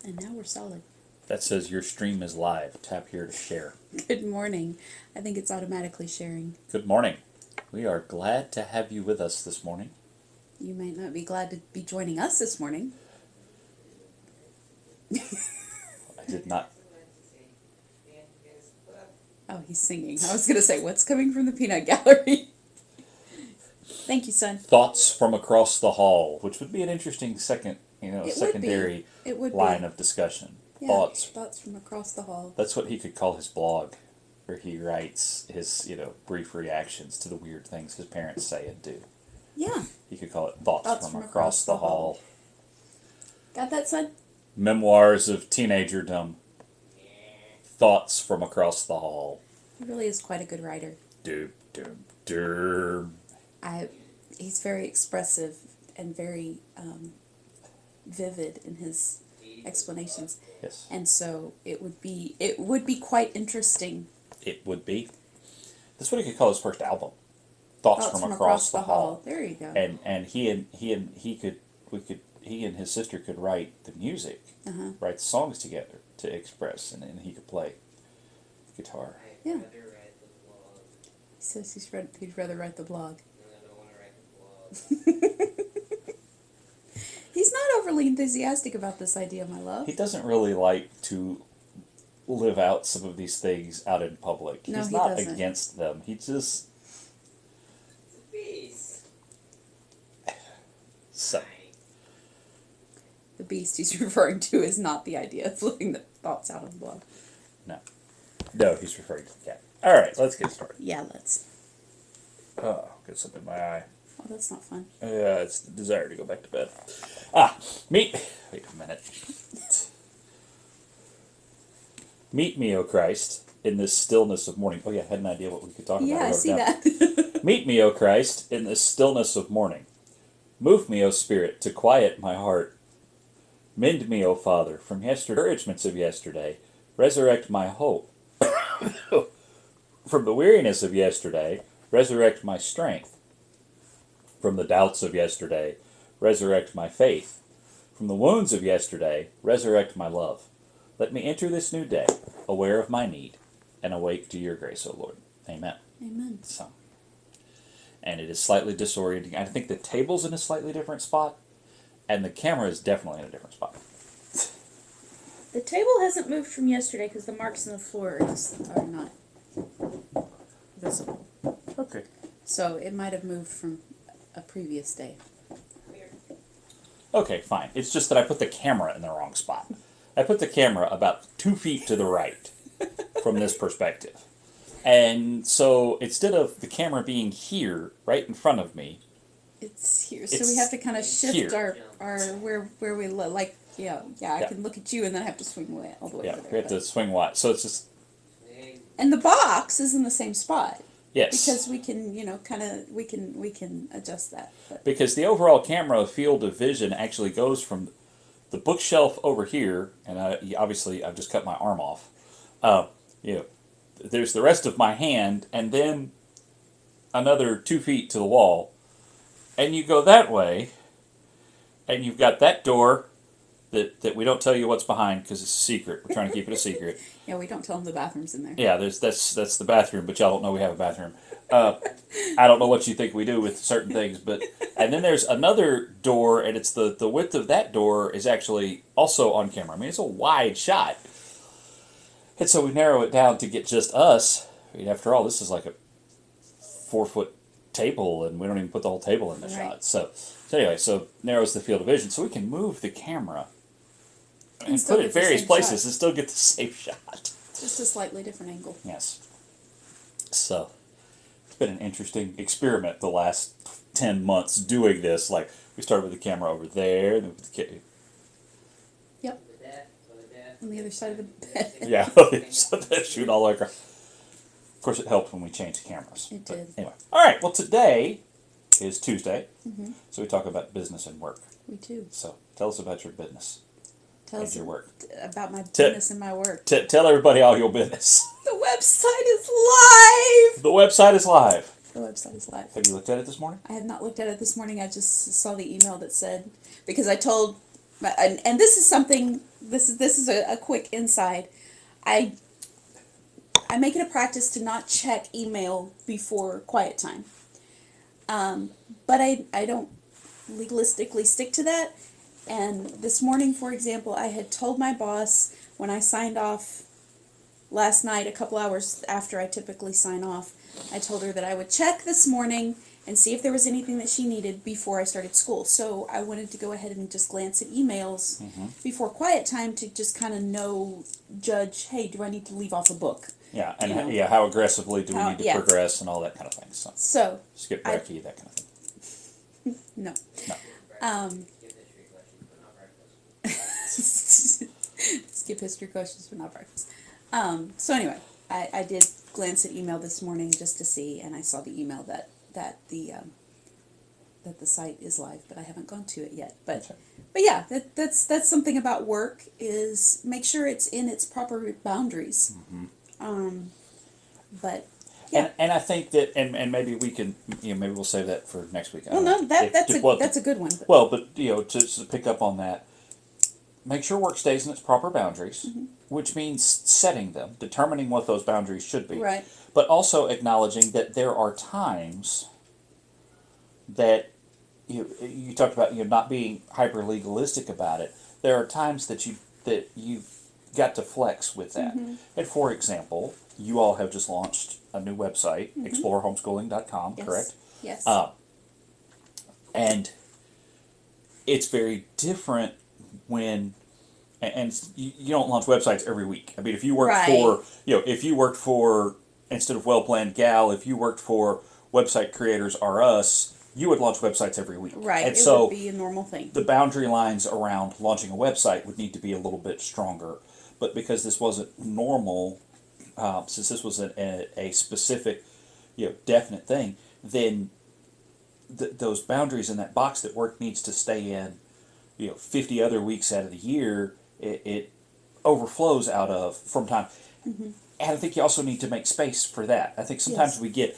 And now we're solid. That says your stream is live. Tap here to share. Good morning. I think it's automatically sharing. Good morning. We are glad to have you with us this morning. You might not be glad to be joining us this morning. I did not. Oh, he's singing. I was going to say, what's coming from the peanut gallery? Thank you, son. Thoughts from across the hall, which would be an interesting It secondary would be. line of discussion. Yeah, Thoughts. Thoughts from across the hall. That's what he could call his blog, where he writes his, brief reactions to the weird things his parents say and do. Yeah. He could call it Thoughts from across the hall. Got that, son? Memoirs of teenagerdom. Thoughts from across the hall. He really is quite a good writer. Doop, doop, doop. He's very expressive and very vivid in his explanations. Yes. And so it would be quite interesting. It would be. That's what he could call his first album. Thoughts from across the hall. There you go. And he and his sister could write the music, write the songs together to express, and he could play guitar. Yeah. He says he'd rather write the blog. I don't want to write the blog. He's not overly enthusiastic about this idea, my love. He doesn't really like to live out some of these things out in public. No, He's he not doesn't. against them. He just It's a beast. so. The beast he's referring to is not the idea of living the thoughts out of the blog. No, he's referring to the cat. All right, let's get started. Yeah, let's. Oh, got something in my eye. Oh, that's not fun. Yeah, it's the desire to go back to bed. Wait a minute. Meet me, O Christ, in this stillness of morning. Oh yeah, I had an idea what we could talk about. Yeah, I wrote it see down. that. Meet me, O Christ, in this stillness of morning. Move me, O Spirit, to quiet my heart. Mend me, O Father, from encouragements of yesterday. Resurrect my hope. From the weariness of yesterday, resurrect my strength. From the doubts of yesterday, resurrect my faith. From the wounds of yesterday, resurrect my love. Let me enter this new day, aware of my need, and awake to your grace, O Lord. Amen. Amen. So, and it is slightly disorienting. I think the table's in a slightly different spot, and the camera is definitely in a different spot. The table hasn't moved from yesterday because the marks in the floor are not visible. Okay. So it might have moved from a previous day. Okay, fine. It's just that I put the camera in the wrong spot. I put the camera about 2 feet to the right from this perspective. And so instead of the camera being here, right in front of me, It's here, so It's we have to kind of shift here. our where we like. Yeah. I Yeah. can look at you and then I have to swing away all the way yeah, over there. we have to swing wide. So it's just, And the box is in the same spot yes. because we can, we can adjust that. But Because the overall camera field of vision actually goes from the bookshelf over here, and obviously I've just cut my arm off. There's the rest of my hand, and then another 2 feet to the wall, and you go that way, and you've got that door that we don't tell you what's behind because it's a secret. We're trying to keep it a secret. yeah, we don't tell them the bathroom's in there. Yeah, that's the bathroom, but y'all don't know we have a bathroom. I don't know what you think we do with certain things, and then there's another door, and it's the width of that door is actually also on camera. I mean, it's a wide shot, and so we narrow it down to get just us. I mean, after all, this is like a 4-foot table, and we don't even put the whole table in the Right. shot. So anyway, so narrows the field of vision, so we can move the camera and still put it in get the various same places shot. and still get the same shot. Just a slightly different angle. Yes. So, it's been an interesting experiment the last 10 months doing this. Like, we started with the camera over there, and then with the Yep, With that. on the other side of the bed. yeah, so that shoot all the way across. Of course, it helped when we changed cameras. It But did. Anyway, all right. Well, today is Tuesday, so we talk about business and work. We too. So, tell us about your business Tell and us your work. about my business and my work. Tell everybody all your business. The website is live. The website is live. The website is live. Have you looked at it this morning? I have not looked at it this morning. I just saw the email that said, because I told, and this is something this is a quick inside. I I make it a practice to not check email before quiet time. But I don't legalistically stick to that. And this morning, for example, I had told my boss when I signed off last night, a couple hours after I typically sign off, I told her that I would check this morning and see if there was anything that she needed before I started school. So I wanted to go ahead and just glance at emails before quiet time to just kind of judge, hey, do I need to leave off a book? Yeah, and You know. yeah, how aggressively do we How- need to yeah. progress and all that kind of thing. So So, skip I- brekkie, that kind of thing. no. No. Give history questions, but not breakfast. Skip history questions but not breakfast. So anyway, I did glance at email this morning just to see, and I saw the email that the site is live, but I haven't gone to it yet. But Okay. but yeah, that's something about work is make sure it's in its proper boundaries. But yeah. And I think that, and maybe we can, maybe we'll save that for next week. I Well, don't no, know. that's a good one. But Well, but to pick up on that, make sure work stays in its proper boundaries, Mm-hmm. which means setting them, determining what those boundaries should be, Right. but also acknowledging that there are times that you talked about not being hyper legalistic about it. There are times that you got to flex with that. Mm-hmm. And for example, you all have just launched a new website, explorehomeschooling.com, Yes. correct? Yes. And it's very different when, and you don't launch websites every week. I mean, if you worked Right. for, if you worked for, instead of Well Planned Gal, if you worked for Website Creators Are Us, you would launch websites every week. Right. And It so would be a normal thing. the boundary lines around launching a website would need to be a little bit stronger. But because this wasn't normal, since this was a specific, definite thing, then those boundaries in that box that work needs to stay in, 50 other weeks out of the year, it overflows out of from time. And I think you also need to make space for that. I think sometimes Yes. we get,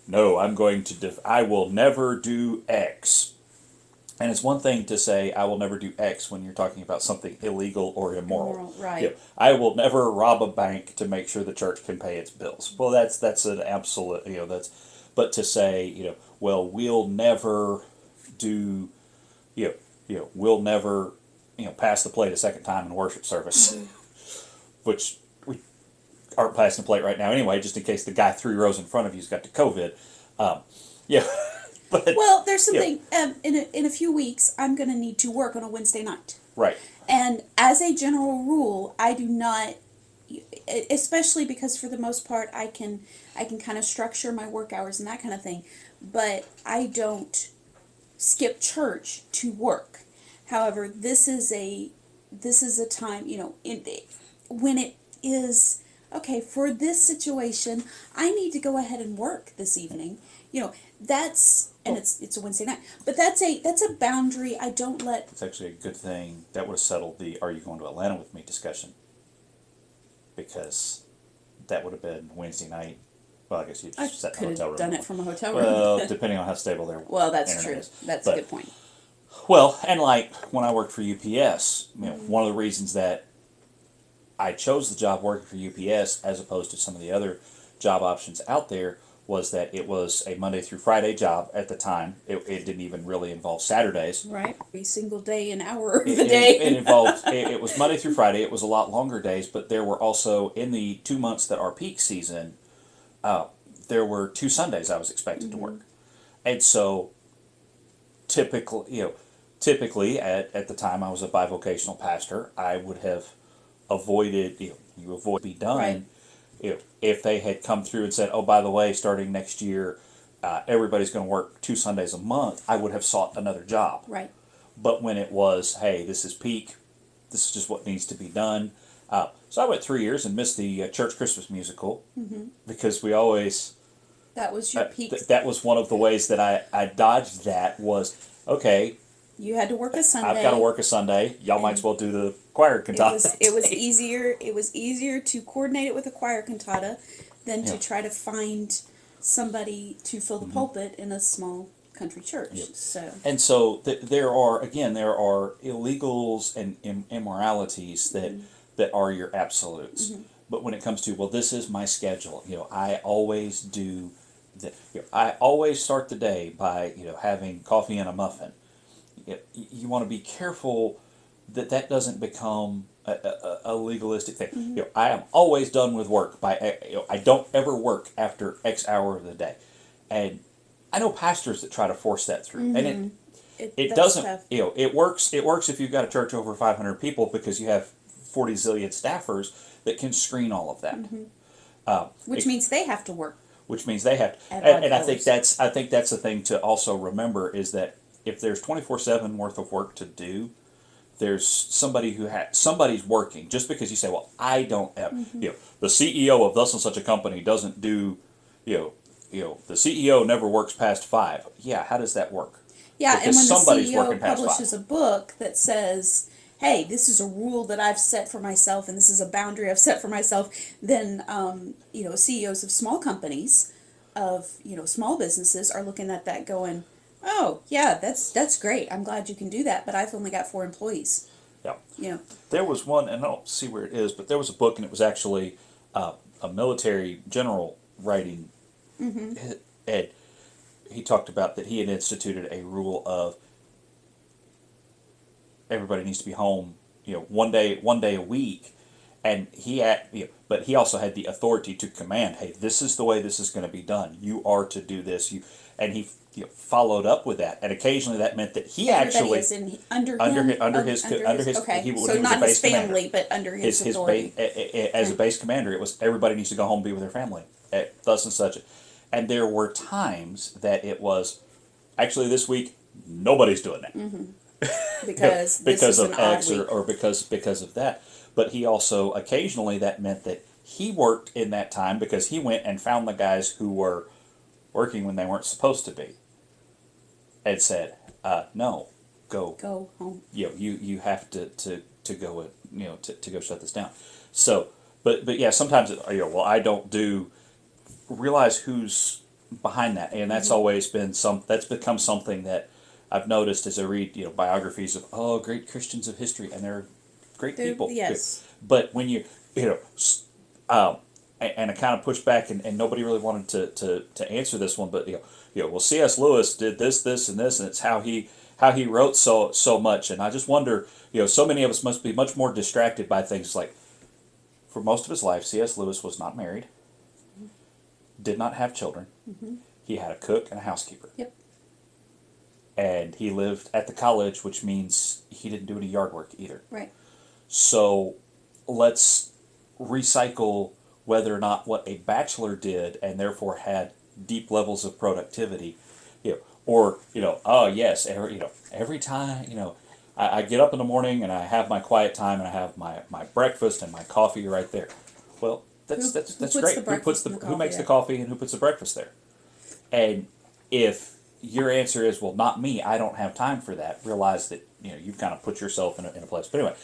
no, I'm going to, I will never do X. And it's one thing to say, I will never do X when you're talking about something illegal or immoral. Immoral, right. I will never rob a bank to make sure the church can pay its bills. Well, that's an absolute, but to say, well, we'll never do, we'll never, pass the plate a second time in worship service, which we aren't passing the plate right now anyway, just in case the guy 3 rows in front of you's got the COVID. Yeah. But, Well, there's something. In a few weeks, I'm going to need to work on a Wednesday night, right. and as a general rule, I do not, especially because for the most part, I can kind of structure my work hours and that kind of thing, but I don't skip church to work. However, this is a time, when it is okay for this situation, I need to go ahead and work this evening. It's a Wednesday night, but that's a boundary I don't let. It's actually a good thing. That would have settled the "Are you going to Atlanta with me?" discussion, because that would have been Wednesday night. Well, I guess you I just sat in a could hotel have room. done it from a hotel room. Well, depending on how stable their Well, that's internet true. is. That's But- a good point. Well, and like when I worked for UPS, one of the reasons that I chose the job working for UPS as opposed to some of the other job options out there was that it was a Monday through Friday job at the time. It didn't even really involve Saturdays. Right, every single day, an hour of the It- day. It involved. It was Monday through Friday. It was a lot longer days, but there were also in the 2 months that are peak season, there were 2 Sundays I was expected to work, and so typically at the time I was a bivocational pastor, I would have avoided. You avoid be done. Right. If they had come through and said, "Oh, by the way, starting next year, everybody's going to work 2 Sundays a month," I would have sought another job. Right. But when it was, hey, this is peak, this is just what needs to be done. So I went 3 years and missed the church Christmas musical because we always, That was your peak. that was one of the ways that I dodged that was, okay, You had to work a Sunday. I've got to work a Sunday. Y'all might as well do the choir cantata. It was easier to coordinate it with a choir cantata than to Yeah. try to find somebody to fill the pulpit in a small country church. Yep. So And so there are illegals and immoralities that are your absolutes. But when it comes to, well, this is my schedule. I always do that. I always start the day by having coffee and a muffin. You want to be careful that doesn't become a legalistic thing. I am always done with work by I don't ever work after X hour of the day, and I know pastors that try to force that through, and it that's doesn't. tough. It works. It works if you've got a church over 500 people because you have 40 zillion staffers that can screen all of that. Which means they have to work. Which means they have, At and odd I think hours. that's the thing to also remember is that if there's 24/7 worth of work to do, there's somebody's working. Just because you say, well, I don't have, the CEO of thus and such a company doesn't do, the CEO never works past 5. Yeah, how does that work? Yeah, Because and when somebody's the CEO working past publishes 5. a book that says, "Hey, this is a rule that I've set for myself, and this is a boundary I've set for myself," then CEOs of small companies, of small businesses, are looking at that going, "Oh, yeah, that's great. I'm glad you can do that, but I've only got 4 employees." Yeah. You know, There was one, and I don't see where it is, but there was a book, and it was actually a military general writing. And he talked about that he had instituted a rule of everybody needs to be home, one day a week, and but he also had the authority to command, hey, this is the way this is going to be done. You are to do this. And he followed up with that, and occasionally that meant that he everybody actually is under his okay, he so was not a base his family, commander. but under his His authority. as a base commander, it was everybody needs to go home and be with their family at thus and such. And there were times that it was actually this week nobody's doing that Because this because is of an odd X week. or because of that. But he also occasionally that meant that he worked in that time because he went and found the guys who were working when they weren't supposed to be, and said, "No, go home. you have to go to go shut this down." So, but yeah, sometimes well, I don't do realize who's behind that, and that's always been that's become something that I've noticed as I read biographies of great Christians of history, and they're great people. Yes. But when and I kind of pushed back, and nobody really wanted to answer this one, but well, C.S. Lewis did this, and this, and it's how he wrote so much, and I just wonder, so many of us must be much more distracted by things like, for most of his life, C.S. Lewis was not married, did not have children, he had a cook and a housekeeper. Yep. And he lived at the college, which means he didn't do any yard work either. Right. So let's recycle whether or not what a bachelor did and therefore had deep levels of productivity, or oh yes, every time I get up in the morning and I have my quiet time and I have my breakfast and my coffee right there. Well, that's puts great. the breakfast and the Who makes coffee the coffee and who puts the breakfast there? And if your answer is, well, not me, I don't have time for that, realize that you've kind of put yourself in a place. But anyway,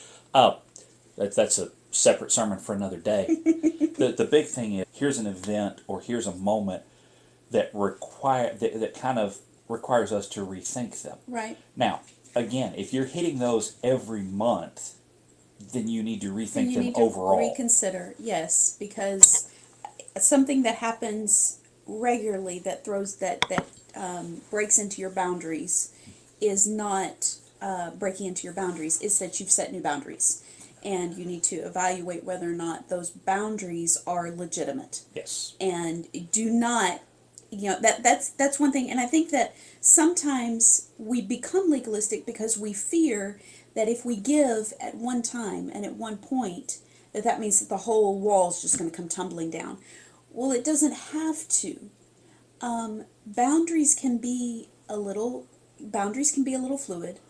that's a separate sermon for another day. The big thing is, here's an event or here's a moment that that kind of requires us to rethink them. Right. Now, again, if you're hitting those every month, then you need to rethink You them need to overall. reconsider, yes, because something that happens regularly that throws that breaks into your boundaries is not breaking into your boundaries. It's that you've set new boundaries, and you need to evaluate whether or not those boundaries are legitimate. Yes. And do not, that's one thing. And I think that sometimes we become legalistic because we fear that if we give at one time and at one point, that means that the whole wall's just going to come tumbling down. Well, it doesn't have to. Boundaries can be a little fluid,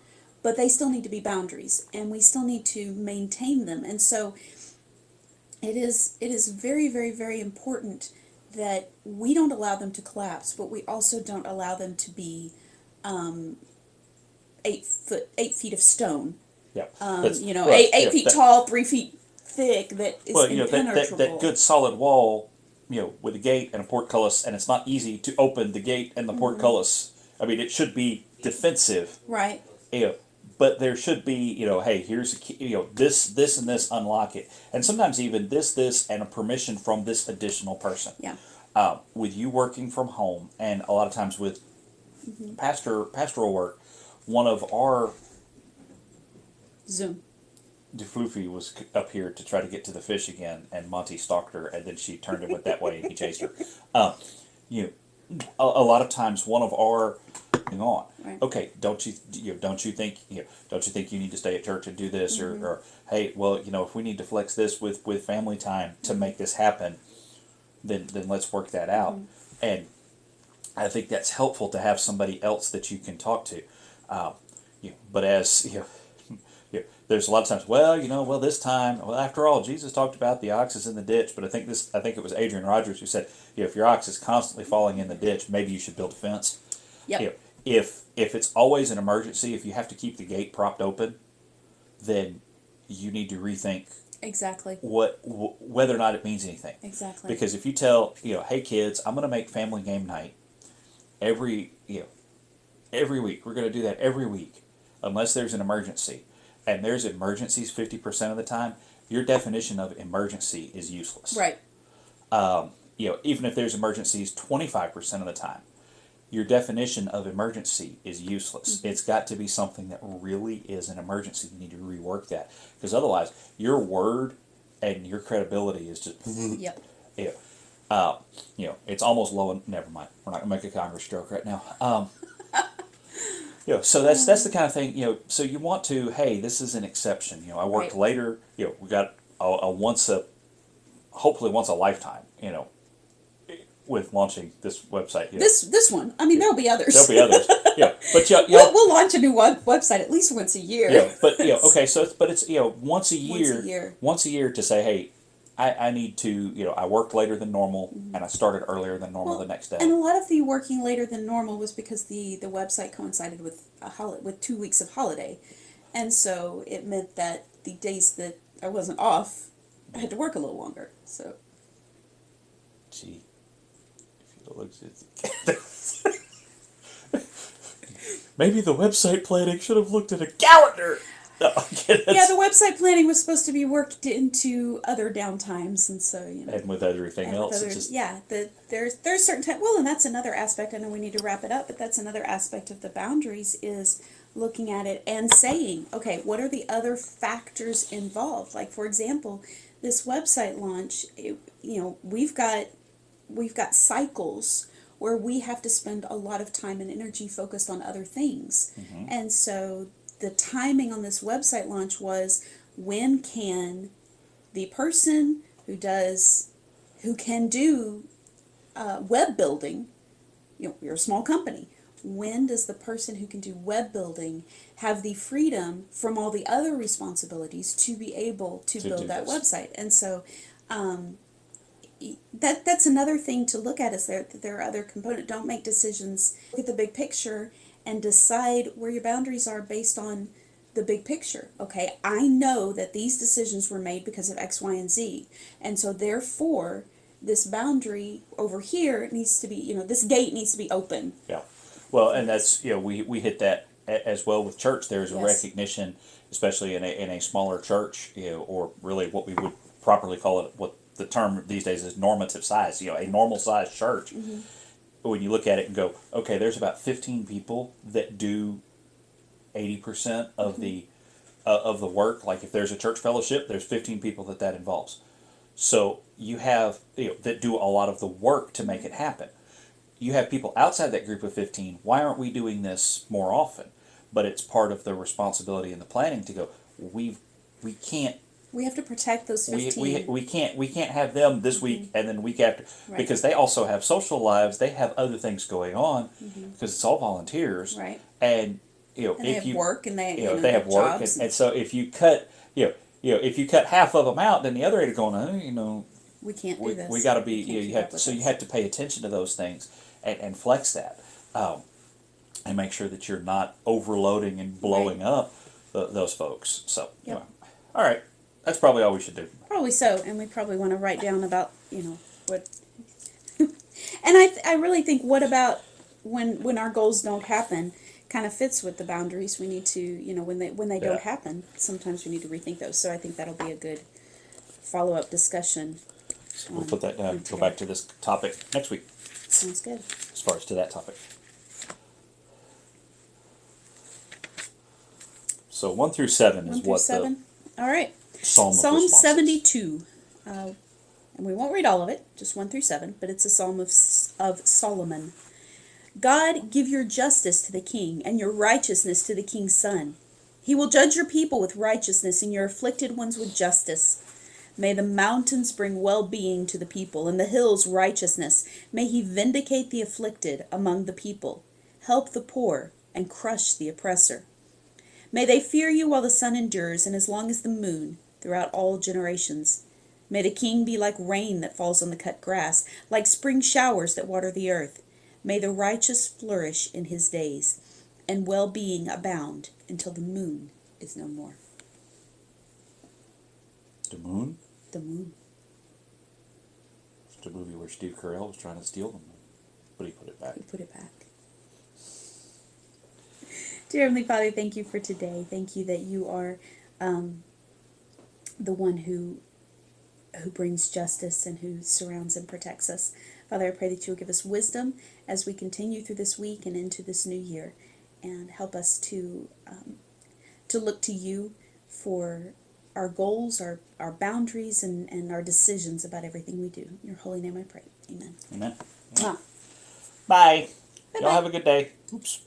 but they still need to be boundaries, and we still need to maintain them. And so it is very, very, very important that we don't allow them to collapse, but we also don't allow them to be 8 feet of stone. Yeah. 8 feet tall, 3 feet thick. That is impenetrable. that good solid wall, with a gate and a portcullis, and it's not easy to open the gate and the portcullis I mean, it should be defensive, Right. you know, but there should be, you know, hey, here's a key, you know, this, and this, unlock it, and sometimes even this, and a permission from this additional person. Yeah. With you working from home, and a lot of times with pastoral work, one of our Zoom. DeFloofy was up here to try to get to the fish again, and Monty stalked her, and then she turned and went that way, and he chased her. You know, a lot of times, one of our hang on, Right. okay, don't you think you need to stay at church and do this, or hey, well, you know, if we need to flex this with family time to make this happen, then let's work that out. And I think that's helpful to have somebody else that you can talk to. But as there's a lot of times, well, this time, after all, Jesus talked about the ox is in the ditch, but I think it was Adrian Rogers who said, if your ox is constantly falling in the ditch, maybe you should build a fence. Yep. If it's always an emergency, if you have to keep the gate propped open, then you need to rethink Exactly. whether or not it means anything. Exactly. Because if you tell, hey kids, I'm going to make family game night every week. We're going to do that every week, unless there's an emergency. And there's emergencies 50% of the time. Your definition of emergency is useless. Right. Even if there's emergencies 25% of the time, your definition of emergency is useless. It's got to be something that really is an emergency. You need to rework that, because otherwise, your word and your credibility is just. Yep. It's almost low. Never mind. We're not gonna make a Congress joke right now. So that's the kind of thing. So you want to. Hey, this is an exception. I worked Right. later. We got hopefully once a lifetime. With launching this website. This one. I mean, there'll be others. There'll be others. But We'll launch a new website at least once a year. But okay. So it's once a year. Once a year. Once a year to say, hey, I need to. I worked later than normal, and I started earlier than normal the next day. And a lot of the working later than normal was because the website coincided with with 2 weeks of holiday, and so it meant that the days that I wasn't off, I had to work a little longer. So. Gee, if you look at maybe the website planning should have looked at a calendar. No, I'm kidding. Yeah, the website planning was supposed to be worked into other downtimes, and so And with everything and else, with it's just there's certain time. Well, and that's another aspect. I know we need to wrap it up, but that's another aspect of the boundaries is looking at it and saying, okay, what are the other factors involved? Like, for example, this website launch. We've got cycles where we have to spend a lot of time and energy focused on other things, and so the timing on this website launch was, when can the person who can do web building, you're a small company, when does the person who can do web building have the freedom from all the other responsibilities to be able to build that website? And so that's another thing to look at, is there are other components. Don't make decisions, look at the big picture and decide where your boundaries are based on the big picture. Okay, I know that these decisions were made because of X, Y, and Z, and so therefore this boundary over here needs to be, this gate needs to be open. Yeah. Well, and that's, we hit that as well with church. There's a Yes. recognition, especially in a smaller church, or really what we would properly call it, what the term these days is normative size, a normal sized church. When you look at it and go, okay, there's about 15 people that do 80% of the work. Like if there's a church fellowship, there's 15 people that involves. So you have that do a lot of the work to make it happen. You have people outside that group of 15. Why aren't we doing this more often? But it's part of the responsibility and the planning to go. We can't. We have to protect those 15. We can't have them this week and then the week after, Right. because they also have social lives. They have other things going on, because it's all volunteers. Right. And And if they have you work, and they they have work, jobs and so if you cut if you cut half of them out, then the other 8 are going, we can't do this. we got to be We can't keep you have up with so you this. have to pay attention to those things and flex that, and make sure that you're not overloading and blowing up those folks. So Yep. all right, that's probably all we should do. Probably so, and we probably want to write down about what. And I really think, what about when our goals don't happen, kind of fits with the boundaries. We need to, when they Yeah. don't happen, sometimes we need to rethink those. So I think that'll be a good follow-up discussion. So we'll put that down. into Go back to this topic next week, Sounds good. as far as to that topic. So 1 through 7 is 1 through what 7. All right. the Psalm of Psalm response is. 72. And we won't read all of it, just 1 through 7, but it's a psalm of Solomon. God, give your justice to the king and your righteousness to the king's son. He will judge your people with righteousness and your afflicted ones with justice. May the mountains bring well-being to the people and the hills righteousness. May he vindicate the afflicted among the people, help the poor, and crush the oppressor. May they fear you while the sun endures and as long as the moon throughout all generations. May the king be like rain that falls on the cut grass, like spring showers that water the earth. May the righteous flourish in his days, and well-being abound until the moon is no more. The Moon? The moon. It's a movie where Steve Carell was trying to steal the moon, but he put it back. We put it back. Dear Heavenly Father, thank you for today. Thank you that you are the one who brings justice and who surrounds and protects us. Father, I pray that you will give us wisdom as we continue through this week and into this new year, and help us to look to you for our goals, our boundaries, and our decisions about everything we do. In your holy name I pray. Amen. Amen. Mwah. Bye. Bye-bye. Y'all have a good day. Oops.